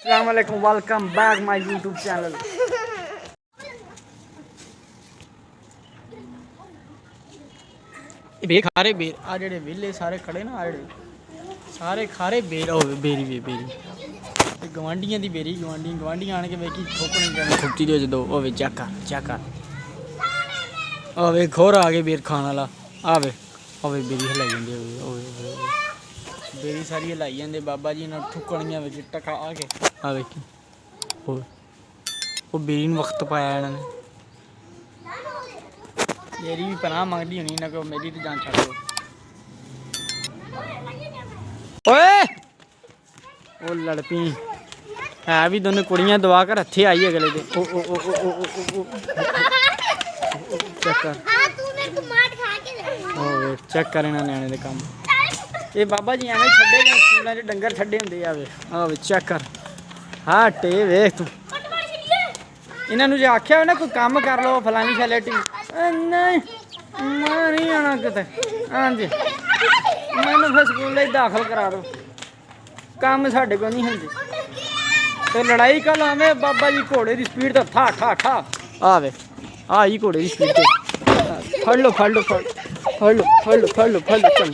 अस्सलाम वालेकुम, welcome back my YouTube channel. बेर खारे बेर आ जेडे विले सारे खड़े ना, आ जेडे सारे खारे बेर हो बेरी वे बेरी गवांढियां दी बेरी गवांढियां आण के वेखी ठोकने ठुकती दे जो होवे चेक कर होवे खोर आ गए बेर खाने वाला आवे होवे बेरी हिलाई जांदे होवे बेरी सारी हिलाई जांदे बाबा जी ना ठुकणियां विच टका आ के आ वेखी वो बेरी नूं वक्त पाया इन्हां ने। मेरी भी पनाह मंगदी होनी ना, को मेरी तो जान छड़ दो। ओए ओ लड़ पी है भी दोनों कुड़ियां दवा कर हथे आई अगले दे। ओ ओ ओ ओ ओ ओ चेक कर चेक कर इन्हां न्याणे दे काम। ये बाबा जी एवें छड्डे जां स्कूलों च डंगर छड्डे हुंदे आवे चेक कर। हाँ टे वेख तू इन्हों जो आख्या हो ना कोई काम कर लो फलानी फैलिटी नहीं मैं नहीं आना किते। हाँ जी मैंने फिर स्कूल दाखिल करा दो, काम साढ़े को नहीं होंगे। तो लड़ाई कल हमें बाबा जी घोड़े की स्पीड तो ठा ठा ठा आवे आई घोड़े की स्पीड फड़ लो चल।